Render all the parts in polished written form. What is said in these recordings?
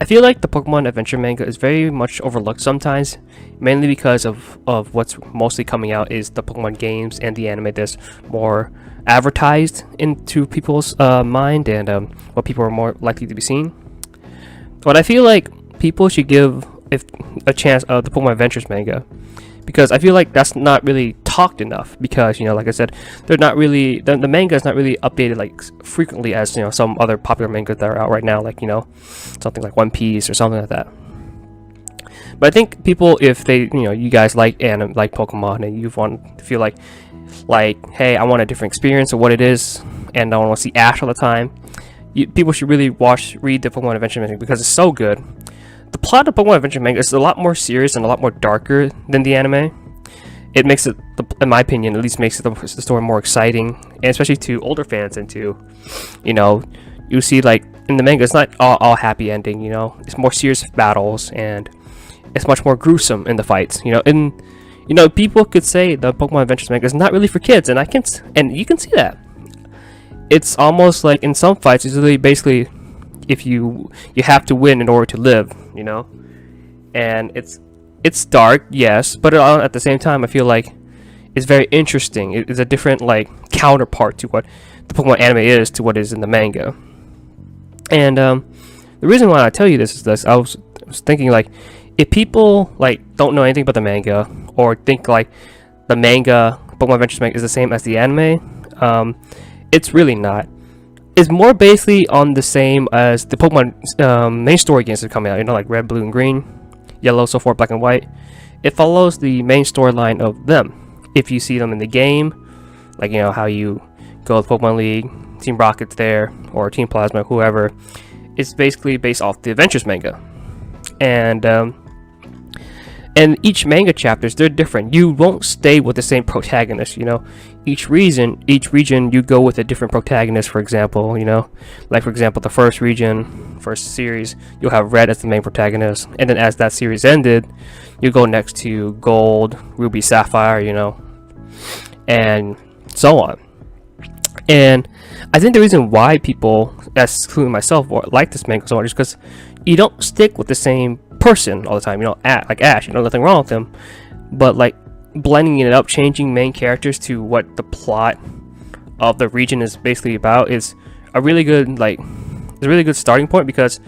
I feel like the Pokemon adventure manga is very much overlooked sometimes, mainly because of what's mostly coming out is the Pokemon games and the anime that's more advertised into people's mind, and what people are more likely to be seeing. But I feel like people should give if a chance of the Pokemon Adventures manga, because I feel like that's not really talked enough. Because like I said, they're not really the manga is not really updated like frequently as some other popular mangas that are out right now, like something like One Piece or something like that. But I think people, if they you guys like anime, like Pokemon, and you want to feel like hey, I want a different experience of what it is, and I want to see Ash all the time, people should really read the Pokemon Adventure manga because it's so good. The plot of Pokemon Adventure manga is a lot more serious and a lot more darker than the anime. It makes it, in my opinion, at least makes the story more exciting, and especially to older fans. And to, you see like in the manga, it's not all happy ending. It's more serious battles, and it's much more gruesome in the fights. People could say the Pokemon Adventures manga is not really for kids, and you can see that. It's almost like in some fights, it's really basically if you have to win in order to live, and it's dark, yes, but at the same time I feel like it's very interesting. It's a different like counterpart to what the Pokemon anime is to what is in the manga. And the reason why I tell you this is this: I was thinking like, if people like don't know anything about the manga, or think like the manga Pokemon Adventures manga is the same as the anime, it's really not. It's more basically on the same as the Pokemon main story games that come out, like Red, Blue, and Green, Yellow, so forth, Black and White. It follows the main storyline of them. If you see them in the game, like how you go with Pokemon League, Team Rocket's there, or Team Plasma, whoever, it's basically based off the Adventures manga. And each manga chapters, they're different. You won't stay with the same protagonist, Each region you go with a different protagonist, for example, Like, for example, the first series, you'll have Red as the main protagonist. And then as that series ended, you go next to Gold, Ruby, Sapphire, and so on. And I think the reason why people, including myself, like this manga so much is because you don't stick with the same person all the time. Like Ash, nothing wrong with him, but like blending it up, changing main characters to what the plot of the region is basically about is a really good starting point. Because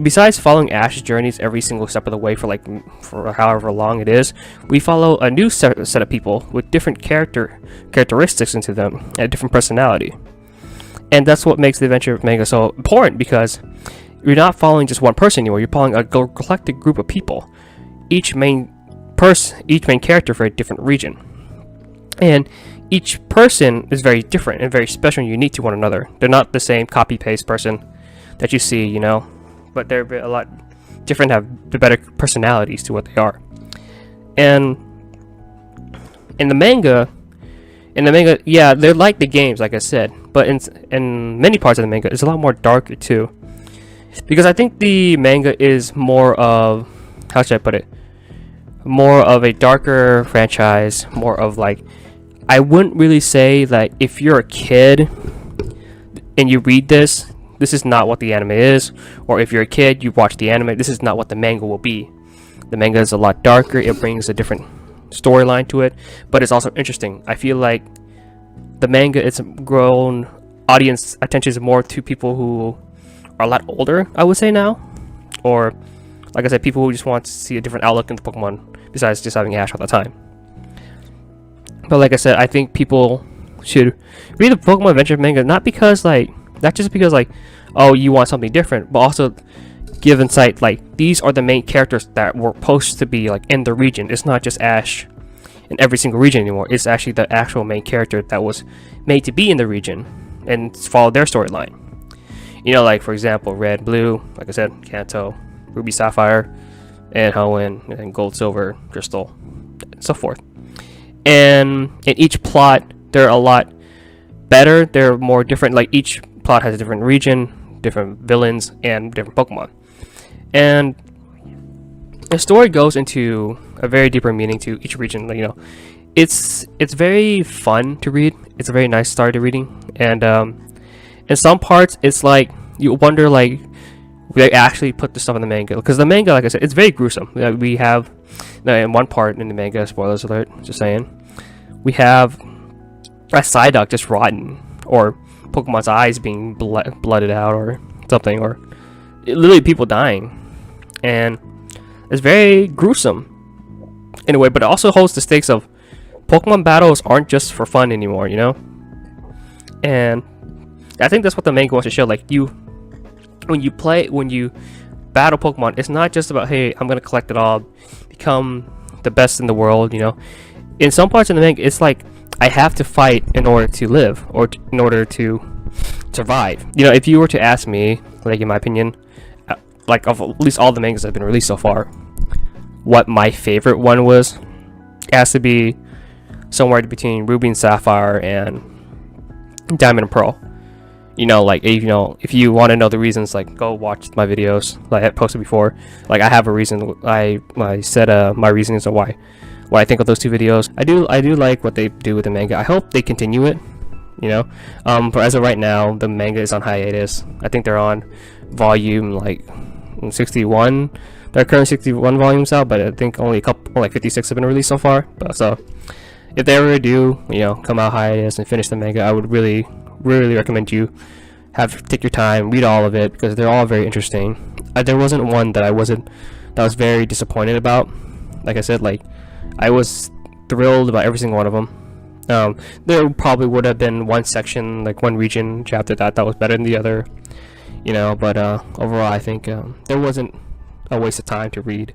besides following Ash's journeys every single step of the way for however long it is, we follow a new set of people with different characteristics into them and a different personality. And that's what makes the adventure manga so important, because you're not following just one person anymore. You're following a collective group of people. Each main character for a different region, and each person is very different and very special and unique to one another. They're not the same copy paste person that you see, but they're a lot different, have the better personalities to what they are. And in the manga, yeah, they're like the games, like I said, but in many parts of the manga, it's a lot more darker too. Because I think the manga is more of, how should I put it, more of a darker franchise, more of like, I wouldn't really say that if you're a kid and you read this is not what the anime is, or if you're a kid, you watch the anime, this is not what the manga will be. The manga is a lot darker, it brings a different storyline to it, but it's also interesting. I feel like the manga, it's grown audience attention is more to people who are a lot older, I would say now, or like I said, people who just want to see a different outlook into Pokemon besides just having Ash all the time. But like I said, I think people should read the Pokemon Adventure manga not just because oh, you want something different, but also give insight like these are the main characters that were supposed to be like in the region. It's not just Ash in every single region anymore. It's actually the actual main character that was made to be in the region and follow their storyline. Like for example, Red, Blue, like I said, Kanto, Ruby, Sapphire, and Hoenn, and then Gold, Silver, Crystal, and so forth. And in each plot, they're a lot better. They're more different. Like each plot has a different region, different villains, and different Pokemon. And the story goes into a very deeper meaning to each region. It's very fun to read. It's a very nice start to reading. And in some parts, it's like you wonder they actually put the stuff in the manga, because the manga, like I said, it's very gruesome. We have, in one part in the manga, spoilers alert, just saying, we have a Psyduck just rotten, or Pokemon's eyes being blooded out, or something, or literally people dying, and it's very gruesome in a way, but it also holds the stakes of Pokemon battles aren't just for fun anymore, you know? And I think that's what the manga wants to show. Like, when you battle Pokemon, it's not just about, hey, I'm gonna collect it all, become the best in the world, you know? In some parts of the manga, it's like, I have to fight in order to live, or in order to survive. You know, if you were to ask me, like, in my opinion, like, of at least all the mangas that have been released so far, what my favorite one was, it has to be somewhere between Ruby and Sapphire and Diamond and Pearl. You know, like, you know, if you want to know the reasons, like, go watch my videos like I posted before. Like, I have a reason. I said my reasons on why I think of those two videos. I do like what they do with the manga. I hope they continue it, you know. But as of right now, the manga is on hiatus. I think they're on volume like 61. There are currently 61 volumes out, but I think only like 56 have been released so far. But so if they ever do, you know, come out hiatus and finish the manga, I would really recommend you take your time, read all of it, because they're all very interesting. There wasn't one that I was very disappointed about. Like I said, like, I was thrilled about every single one of them. There probably would have been one section, like one region chapter that was better than the other, you know, but overall I think there wasn't a waste of time to read